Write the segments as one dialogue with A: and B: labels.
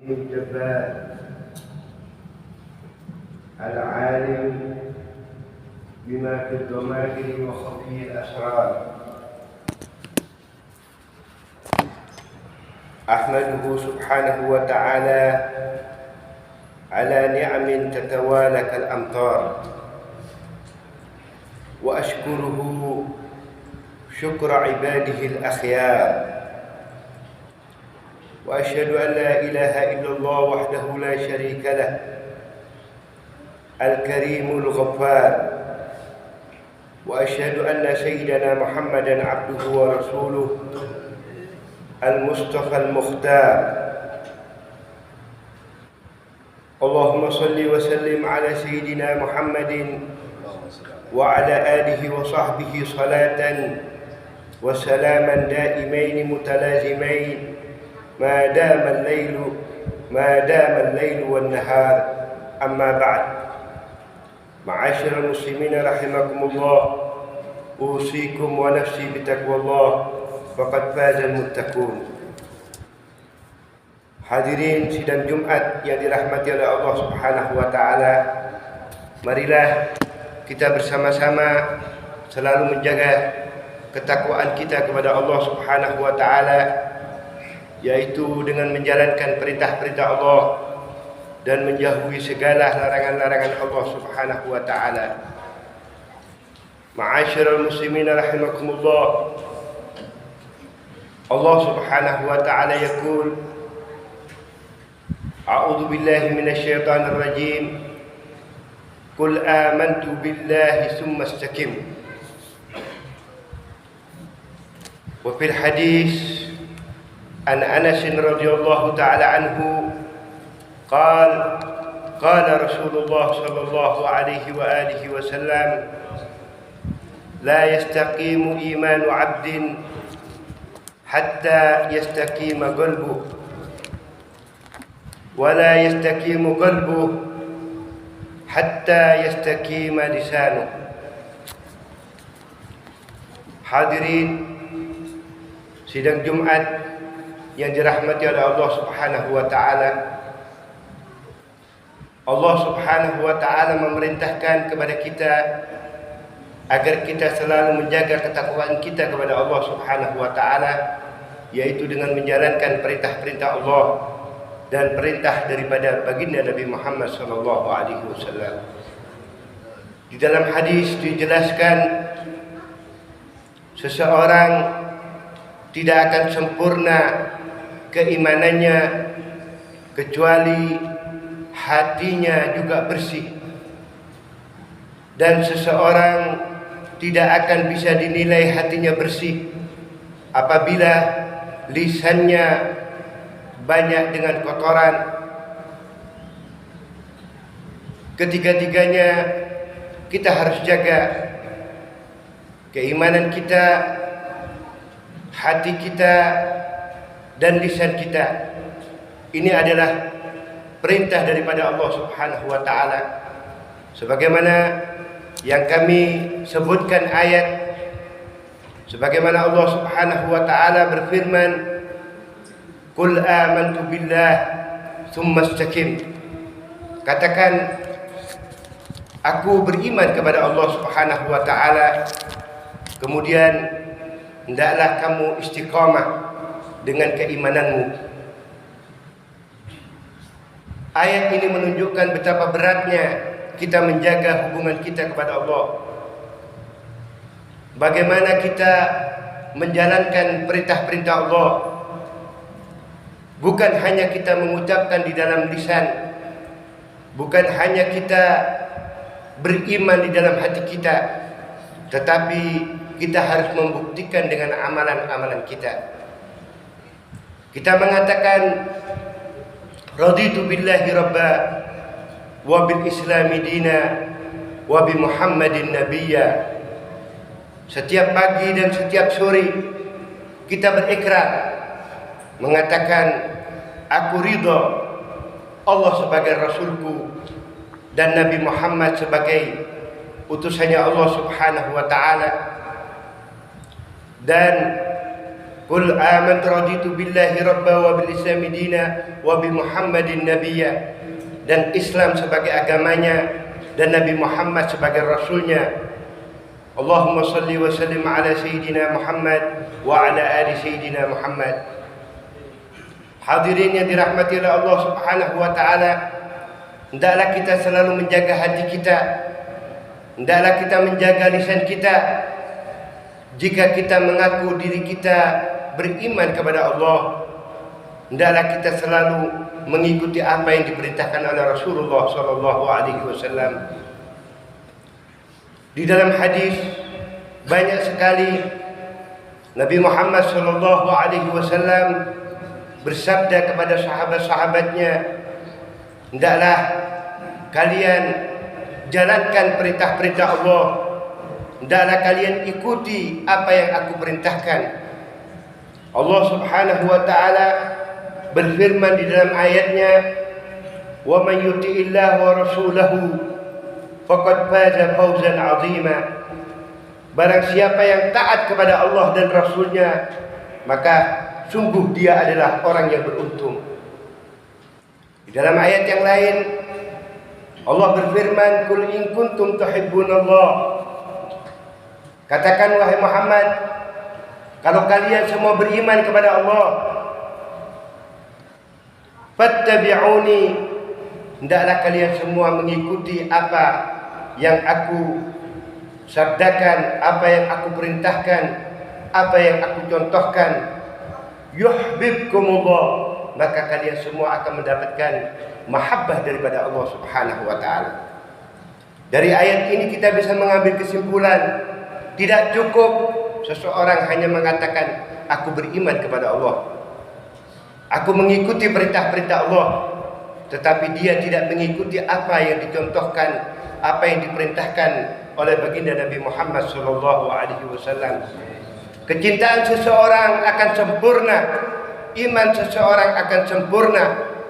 A: الجبار العالم بما في الضمائر وخفي الأسرار أحمده سبحانه وتعالى على نعم تتوالى كالأمطار، وأشكره شكر عباده الأخيار، وأشهد أن لا إله إلا الله وحده لا شريك له الكريم الغفار، وأشهد أن سيدنا محمدًا عبده ورسوله المصطفى المختار. اللهم صل وسلم على سيدنا محمد وعلى آله وصحبه صلاة وسلاما دائمين متلازمين ما دام الليل والنهار. أما بعد، معاشر المسلمين رحمكم الله، أوصيكم ونفسي بتقوى الله faqad fazal muttaqun. Hadirin sidang Jumat yang dirahmati oleh Allah Subhanahu wa taala, marilah kita bersama-sama selalu menjaga ketakwaan kita kepada Allah Subhanahu wa taala, yaitu dengan menjalankan perintah-perintah Allah dan menjauhi segala larangan-larangan Allah Subhanahu wa taala. Ma'asyiral muslimin rahimakumullah, Allah Subhanahu wa ta'ala yaqul A'udzu billahi minasyaitonir rajim, Qul amantu billahi tsumma istaqim. Wa fil hadis an Anas radhiyallahu ta'ala anhu qala Rasulullah sallallahu alaihi wa alihi wasallam, la yastaqimu imanu 'abdin hatta yastaqima qalbuh wa la yastaqimu qalbuh hatta yastaqima lisanuh. Hadirin sidang Jumat yang dirahmati oleh Allah Subhanahu wa taala, Allah Subhanahu wa taala memerintahkan kepada kita agar kita selalu menjaga ketakwaan kita kepada Allah Subhanahu wa taala, yaitu dengan menjalankan perintah-perintah Allah dan perintah daripada baginda Nabi Muhammad sallallahu alaihi wasallam. Di dalam hadis dijelaskan seseorang tidak akan sempurna keimanannya kecuali hatinya juga bersih, dan seseorang tidak akan bisa dinilai hatinya bersih apabila lisannya banyak dengan kotoran. Ketiga-tiganya kita harus jaga keimanan kita, hati kita, dan lisan kita. Ini adalah perintah daripada Allah Subhanahu wa taala, sebagaimana yang kami sebutkan ayat, sebagaimana Allah Subhanahu wa taala berfirman, Qul amantu billah tsumma istaqim. Katakan, aku beriman kepada Allah Subhanahu wa taala, kemudian hendaklah kamu istiqamah dengan keimananmu. Ayat ini menunjukkan betapa beratnya kita menjaga hubungan kita kepada Allah. Bagaimana kita menjalankan perintah-perintah Allah, bukan hanya kita mengucapkan di dalam lisan, bukan hanya kita beriman di dalam hati kita, tetapi kita harus membuktikan dengan amalan-amalan kita. Kita mengatakan, raditu billahi rabba wa bil islami dina wa bi Muhammadin nabiyya. Setiap pagi dan setiap sore kita berikrar mengatakan, aku ridha Allah sebagai Rasulku dan Nabi Muhammad sebagai utusannya Allah Subhanahu wa ta'ala, dan Qul amantu raditu billahi rabba wa bil islami dina wa bi Muhammadin nabiyya. Dan Islam sebagai agamanya dan Nabi Muhammad sebagai rasulnya. Allahumma salli wa sallim ala sayyidina Muhammad wa ala ali sayyidina Muhammad. Hadirin yang dirahmati oleh Allah Subhanahu wa taala, hendaklah kita selalu menjaga hati kita. Hendaklah kita menjaga lisan kita. Jika kita mengaku diri kita beriman kepada Allah, hendaklah kita selalu mengikuti apa yang diperintahkan oleh Rasulullah sallallahu alaihi wasallam. Di dalam hadis banyak sekali Nabi Muhammad sallallahu alaihi wasallam bersabda kepada sahabat-sahabatnya, hendaklah kalian jalankan perintah-perintah Allah, hendaklah kalian ikuti apa yang aku perintahkan. Allah Subhanahu wa taala berfirman di dalam ayatnya, "Wa man yuti'illaha wa rasulahu faqad faza fawzan 'azima." Barang siapa yang taat kepada Allah dan Rasulnya, maka sungguh dia adalah orang yang beruntung. Di dalam ayat yang lain Allah berfirman, "Qul in kuntum tuhibbunallah." Katakan wahai Muhammad, kalau kalian semua beriman kepada Allah, fattabi'uni, hendaklah kalian semua mengikuti apa yang aku sabdakan, apa yang aku perintahkan, apa yang aku contohkan. Yuhibbukumullah, maka kalian semua akan mendapatkan mahabbah daripada Allah Subhanahu wa taala. Dari ayat ini kita bisa mengambil kesimpulan, tidak cukup seseorang hanya mengatakan aku beriman kepada Allah, aku mengikuti perintah-perintah Allah, tetapi dia tidak mengikuti apa yang dicontohkan, apa yang diperintahkan oleh baginda Nabi Muhammad sallallahu alaihi wasallam. Kecintaan seseorang akan sempurna, iman seseorang akan sempurna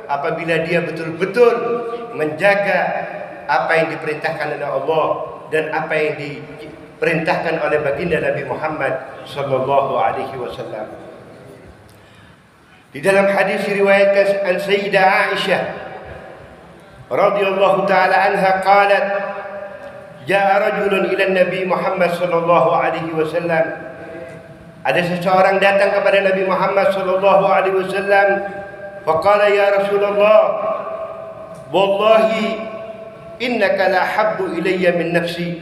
A: apabila dia betul-betul menjaga apa yang diperintahkan oleh Allah dan apa yang diperintahkan oleh baginda Nabi Muhammad sallallahu alaihi wasallam. Di dalam hadis diriwayatkan an Sayyidah Aisyah radhiyallahu taala anha qalat, jaa rajulun ila Nabi Muhammad sallallahu alaihi wasallam. Ada seseorang datang kepada Nabi Muhammad sallallahu alaihi wasallam, faqala ya Rasulullah, wallahi innaka la habbu ilayya min nafsi.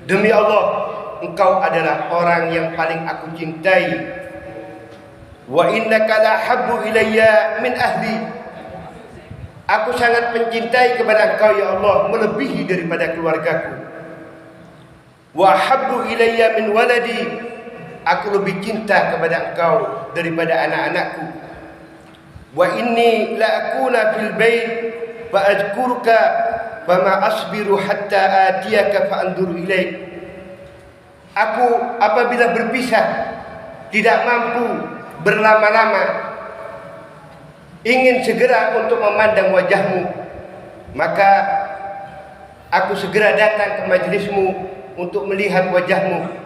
A: Demi Allah, engkau adalah orang yang paling aku cintai. Wa innaka la habbu ilayya min ahli. Aku sangat mencintai kepada engkau ya Allah, melebihi daripada keluargaku. Wa habbu ilayya min waladi. Aku lebih cinta kepada engkau daripada anak-anakku. Wa inni la akuna fil bait fa adhkuruka fama asbiru hatta atiyaka fa andur ilaik. Aku apabila berpisah tidak mampu berlama-lama, ingin segera untuk memandang wajahmu, maka aku segera datang ke majlismu untuk melihat wajahmu.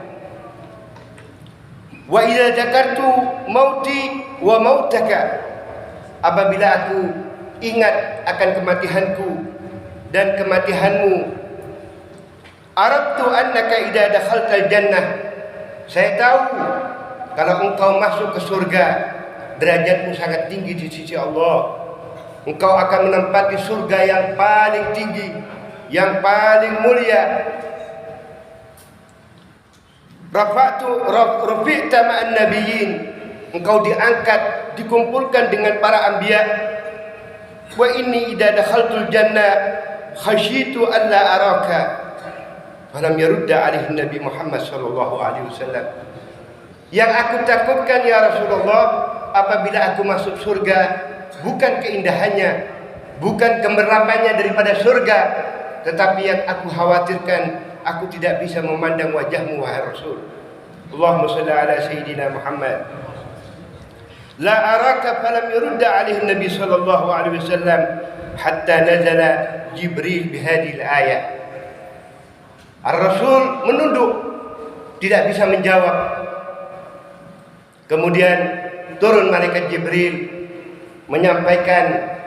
A: Wa idza dzakartu mauti wa mautaka, apabila aku ingat akan kematianku dan kematianmu, arabtu annaka idza dakhaltal jannah, saya tahu kalau engkau masuk ke surga derajatmu sangat tinggi di sisi Allah, engkau akan menempati surga yang paling tinggi, yang paling mulia. Rafi'ta ma'an nabiyyin, engkau diangkat, dikumpulkan dengan para anbiya. Wa inni idza dakhaltul jannah khasyitu an la araka. Falam yarudda alaihi Nabi Muhammad sallallahu alaihi wasallam. Yang aku takutkan ya Rasulullah, apabila aku masuk surga, bukan keindahannya, bukan gemerlapannya daripada surga, tetapi yang aku khawatirkan, aku tidak bisa memandang wajahmu wahai Rasul. Allahumma salli ala Sayyidina Muhammad. La araka falam yurda alaihi Nabi sallallahu alaihi wasallam hatta nazala Jibril bihadil ayat. Ar-Rasul menunduk, tidak bisa menjawab. Kemudian turun malaikat Jibril menyampaikan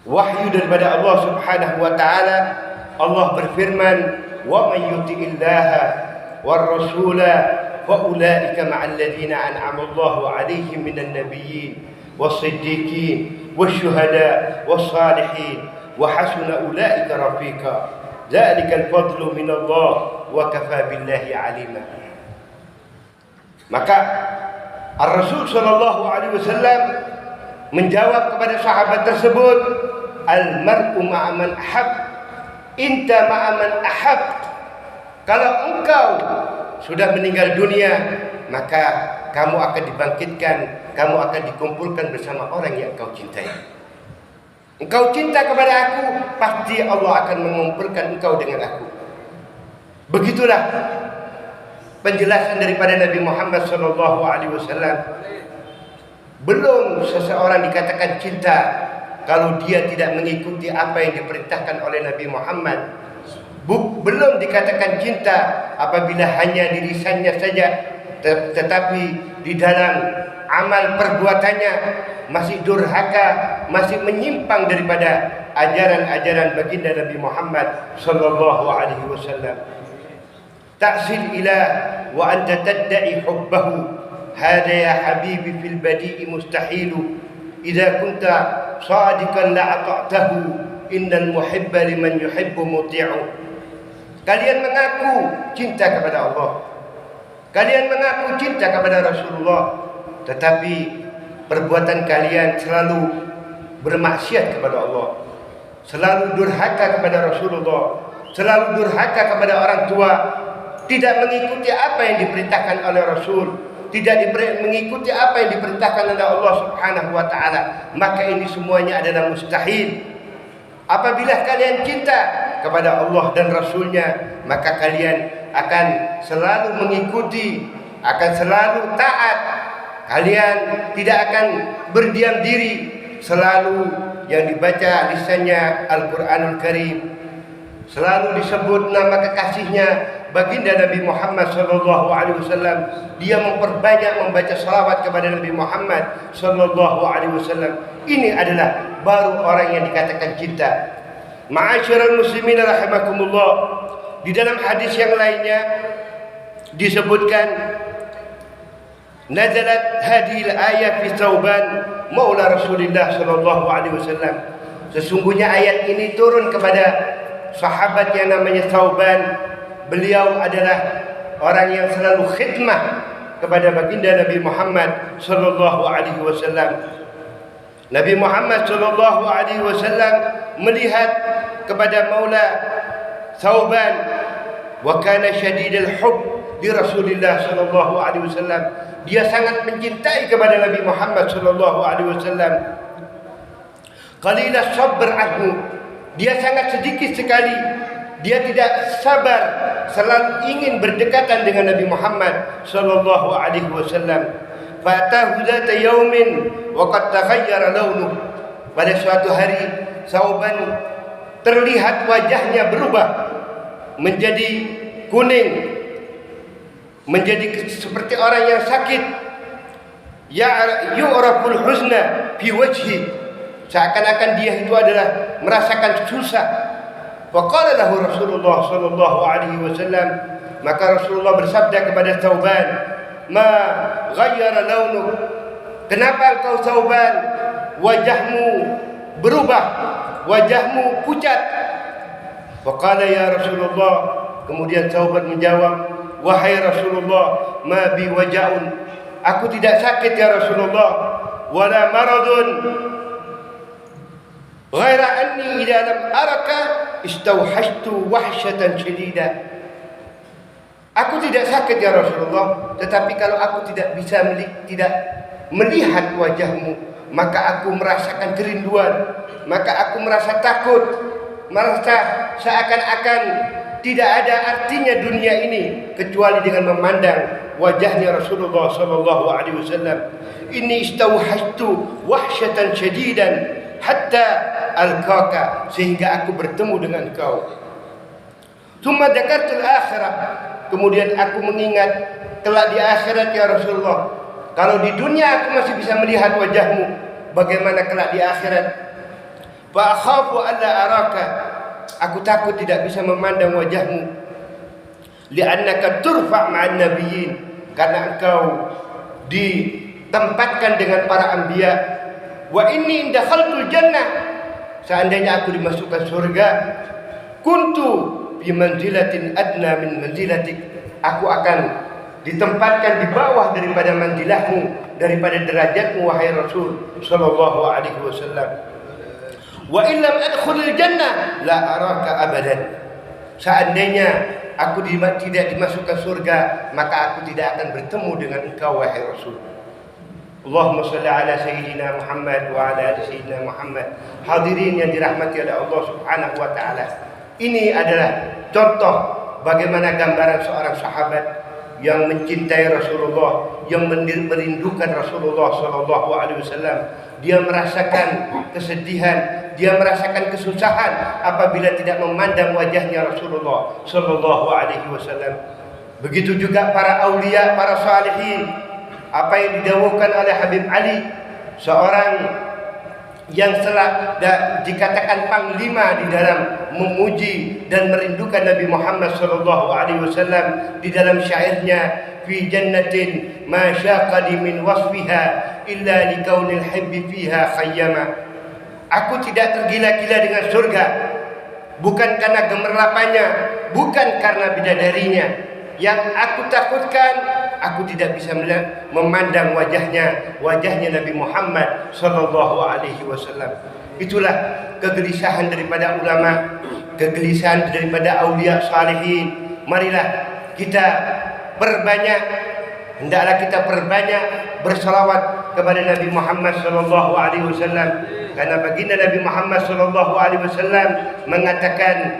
A: wahyu daripada Allah Subhanahu wa taala. Allah berfirman, "Wa may yuti'illaha war rasula fa ulaika ma'al ladzina an'ama Allahu 'alaihim minan nabiyyin was-siddiqin wasyuhada was-salihin wa hasuna ulaika rafiqa. Dzalikal fadlu minallah wa kafa billahi 'alima." Maka Ar-Rasul sallallahu alaihi wasallam menjawab kepada sahabat tersebut, "Al-mar'u ma'a man ahab, inta ma'a man ahab." Kalau engkau sudah meninggal dunia, maka kamu akan dibangkitkan, kamu akan dikumpulkan bersama orang yang engkau cintai. Engkau cinta kepada aku, pasti Allah akan mengumpulkan engkau dengan aku. Begitulah penjelasan daripada Nabi Muhammad SAW. Belum seseorang dikatakan cinta kalau dia tidak mengikuti apa yang diperintahkan oleh Nabi Muhammad. Belum dikatakan cinta apabila hanya di lisannya saja, tetapi di dalam amal perbuatannya masih durhaka, masih menyimpang daripada ajaran-ajaran baginda Nabi Muhammad SAW. Ta'sil ilah wa anta tadda'i hubbahu, hada ya habibi fil badi'i mustahilu. Idza kunta sadiqan la'ata'tahu, innal muhibba liman yuhibbu muti'u. Kalian mengaku cinta kepada Allah, kalian mengaku cinta kepada Rasulullah, tetapi perbuatan kalian selalu bermaksiat kepada Allah, selalu durhaka kepada Rasulullah, selalu durhaka kepada orang tua, tidak mengikuti apa yang diperintahkan oleh Rasul, tidak mengikuti apa yang diperintahkan oleh Allah Subhanahu wa taala. Maka ini semuanya adalah mustahil. Apabila kalian cinta kepada Allah dan Rasulnya, maka kalian akan selalu mengikuti, akan selalu taat. Kalian tidak akan berdiam diri. Selalu yang dibaca lisannya Al-Quranul Karim, selalu disebut nama kekasihnya baginda Nabi Muhammad SAW. Dia memperbanyak membaca salawat kepada Nabi Muhammad SAW. Ini adalah baru orang yang dikatakan cinta. Ma'asyiral muslimin rahimakumullah. Di dalam hadis yang lainnya disebutkan, nazalat hadhil ayat fi Thauban maula Rasulullah sallallahu alaihi wasallam. Sesungguhnya ayat ini turun kepada sahabat yang namanya Thauban. Beliau adalah orang yang selalu khidmah kepada baginda Nabi Muhammad sallallahu alaihi wasallam. Nabi Muhammad sallallahu alaihi wasallam melihat kepada Maula Thauban, wa kana syadidul hubb di Rasulullah sallallahu alaihi wasallam. Dia sangat mencintai kepada Nabi Muhammad sallallahu alaihi wasallam. Qalilas sabr anhu. Dia sangat sedikit sekali, dia tidak sabar, selalu ingin berdekatan dengan Nabi Muhammad sallallahu alaihi wasallam. Fatahu dzata yaumin wa qad taghayyara launuhu. Pada suatu hari Thauban terlihat wajahnya berubah menjadi kuning, menjadi seperti orang yang sakit. Ya yu'raful huzna fi wajhi. Seakan-akan dia itu adalah merasakan susah. Faqala lahu Rasulullah sallallahu alaihi wasallam. Maka Rasulullah bersabda kepada Thauban, "Ma ghayyara launuk?" Kenapa engkau Thauban wajahmu berubah, wajahmu pucat? Faqala ya Rasulullah. Kemudian Thauban menjawab, "Wahai Rasulullah, ma bi waja'un." Aku tidak sakit ya Rasulullah. Wala maradun. Ghaira anni idza lam araka istawhashtu wahsyatan syadida. Aku tidak sakit ya Rasulullah, tetapi kalau aku tidak bisa tidak melihat wajahmu, maka aku merasakan kerinduan, maka aku merasa takut, merasa seakan-akan tidak ada artinya dunia ini kecuali dengan memandang wajahnya Rasulullah sallallahu alaihi wasallam. Ini istawhashtu wahsyatan syadidan hatta alqaka, sehingga aku bertemu dengan engkau. Tsumma dzakartul akhirah. kemudian aku mengingat kelak di akhirat ya Rasulullah. Kalau di dunia aku masih bisa melihat wajahmu, bagaimana kelak di akhirat? Fa akhafu alla araka, aku takut tidak bisa memandang wajahmu. Li'annaka turfa' ma'an nabiyyin, karena engkau ditempatkan dengan para anbiya. Wa inni indakhaltul jannah, seandainya aku dimasukkan surga, kuntu bi manzilatin adna min manzilatik, aku akan ditempatkan di bawah daripada manzilahmu, daripada derajatmu wahai Rasul sallallahu alaihi wasallam. Wa illam adkhulil jannah la araka abadan, seandainya aku tidak dimasukkan surga, maka aku tidak akan bertemu dengan engkau wahai Rasul. Allahumma salli ala sayyidina Muhammad wa ala ali sayyidina Muhammad. Hadirin yang dirahmati oleh Allah Subhanahu wa taala. Ini adalah contoh bagaimana gambaran seorang sahabat yang mencintai Rasulullah, yang merindukan Rasulullah sallallahu alaihi wasallam. Dia merasakan kesedihan, dia merasakan kesusahan apabila tidak memandang wajahnya Rasulullah sallallahu alaihi wasallam. Begitu juga para aulia, para salihin. Apa yang didawuhkan oleh Habib Ali, seorang yang telah dikatakan panglima di dalam memuji dan merindukan Nabi Muhammad sallallahu alaihi wasallam di dalam syairnya, fi jannatin ma syaqadi min wasfiha illa likaunil hibbi fiha khayyama. Aku tidak tergila-gila dengan surga, bukan karena gemerlapannya, bukan karena bidadarinya. Yang aku takutkan, aku tidak bisa memandang wajahnya Nabi Muhammad sallallahu alaihi wasallam. Itulah kegelisahan daripada ulama, kegelisahan daripada aulia salihin. Marilah kita hendaklah kita perbanyak bersalawat kepada Nabi Muhammad sallallahu alaihi wasallam, karena baginda Nabi Muhammad sallallahu alaihi wasallam mengatakan,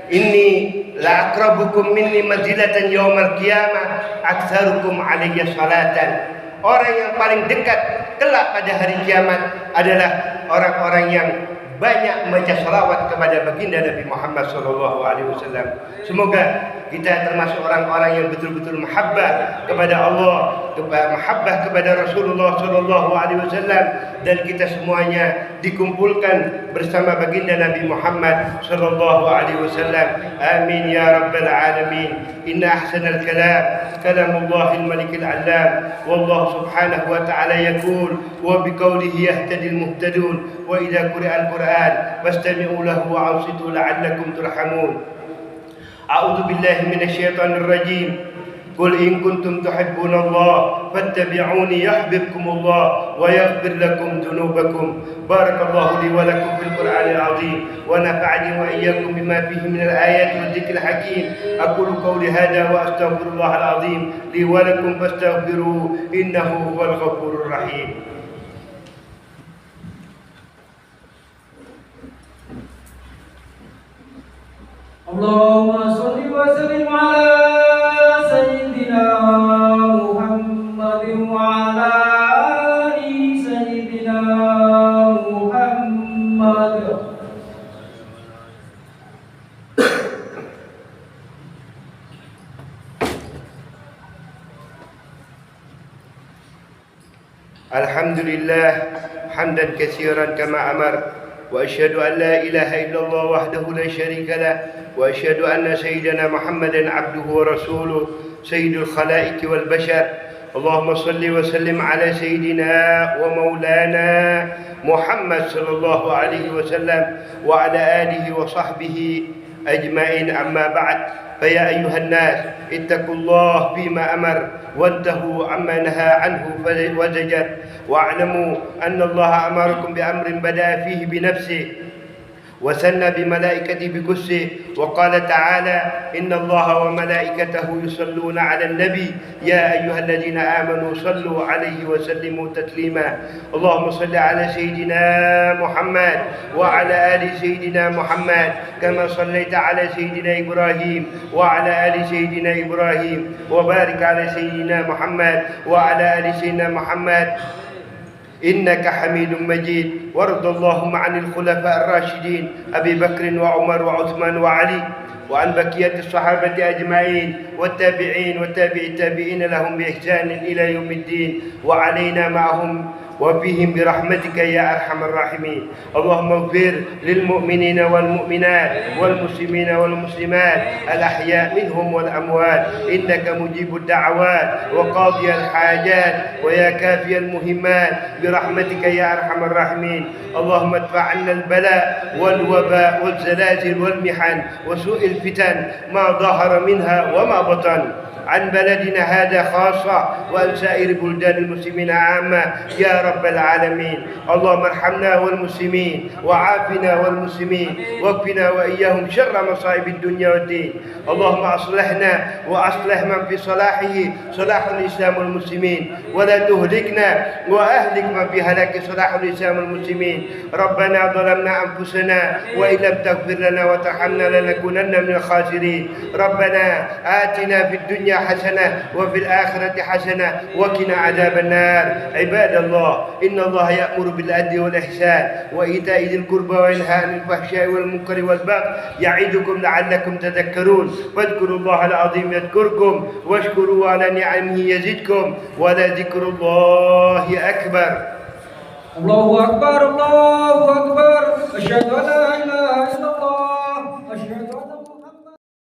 A: inni la aqrabukum minni manzilatan yaumal qiyamah aktsarukum alayya salatan. Orang yang paling dekat kelak pada hari kiamat adalah orang-orang yang banyak membaca salawat kepada baginda Nabi Muhammad sallallahu alaihi wasallam. Semoga kita termasuk orang-orang yang betul-betul mahabbah kepada Allah, mahabbah kepada Rasulullah sallallahu alaihi wasallam, dan kita semuanya dikumpulkan bersama baginda Nabi Muhammad sallallahu alaihi wasallam. Amin ya rabbal alamin. Inna ahsanal kalam kalamullahil malikil alam. Wallahu subhanahu wa ta'ala yaqul wa biqaulihi yahtadil muhtadun wa idza quri'al Qur'an fastami'u lahu wa ansitu la'allakum turhamun. A'udzu billahi minasyaitonir rajim. Qul in kuntum tuhibbunallah fattabi'uni yuhibbukumullah wa yaghfir lakum dhunubakum. Barakallahu li wa lakum fil Qur'anil 'azim wa nafa'ani wa iyyakum bima fihi minal ayati wa dzikril hakim. Aqulu qawli hadha wa astaghfirullahal 'azim li wa lakum fastaghfiruhu innahu huwal ghafurur rahim.
B: Allahumma sholli wa sallim ala sayyidina Muhammadin wa ala ali sayyidina Muhammad.
A: Alhamdulillah hamdan katsiran kama amar, wa asyhadu an la ilaha illallah wahdahu la syarika lah, wa asyhadu anna sayyidana Muhammadan abduhu wa rasuluh sayyidul khalaiqi wal bashar. Allahumma salli wa sallim ala sayyidina wa maulana Muhammad sallallahu alaihi wasallam wa ala alihi wa sahbihi ajma'in, amma ba'd. فيا أيها الناس اتقوا الله فيما أمر وانتهوا عما نهى عنه وزجر، واعلموا أن الله أمركم بأمر بدأ فيه بنفسه وثنى بملائكته بقدسه، وقال تعالى إن الله وملائكته يصلون على النبي يا أيها الذين آمنوا صلوا عليه وسلموا تسليما. اللهم صل على سيدنا محمد وعلى آل سيدنا محمد كما صليت على سيدنا إبراهيم وعلى آل سيدنا إبراهيم، وبارك على سيدنا محمد وعلى آل سيدنا محمد إنك حميد مجيد. وارض اللهم عن الخلفاء الراشدين أبي بكر وعمر وعثمان وعلي وعن بقية الصحابة أجمعين والتابعين والتابع التابعين لهم بإحسان إلى يوم الدين وعلينا معهم وبهم برحمتك يا أرحم الراحمين. اللهم اغفر للمؤمنين والمؤمنات والمسلمين والمسلمات الأحياء منهم والأموات إنك مجيب الدعوات وقاضي الحاجات ويا كافي المهمات برحمتك يا أرحم الراحمين. اللهم ادفع عنا البلاء والوباء والزلازل والمحن وسوء الفتن ما ظهر منها وما بطن عن بلدنا هذا خاصة وعن سائر بلدان المسلمين عامة يا رب العالمين. اللهم ارحمنا والمسلمين وعافنا والمسلمين واكفنا وإياهم شر مصائب الدنيا والدين. اللهم أصلحنا وأصلح من في صلاحه صلاح الإسلام والمسلمين ولا تهلكنا وأهلك من في هلاك صلاح الإسلام والمسلمين. ربنا ظلمنا أنفسنا وإن لم تغفر لنا وترحمنا لنكونن من الخاسرين. ربنا آتنا في الدنيا حسنة وفي الآخرة حسنة وقنا عذاب النار. عباد الله إن الله يأمر بالعدل والإحسان وإيتاء ذي القربى وينهى عن الفحشاء والمنكر والبغي يعظكم لعلكم تذكرون. فاذكروا الله العظيم يذكركم واشكروا على نعمه يزدكم ولذكر الله أكبر.
B: الله أكبر الله أكبر أشهد أن لا إله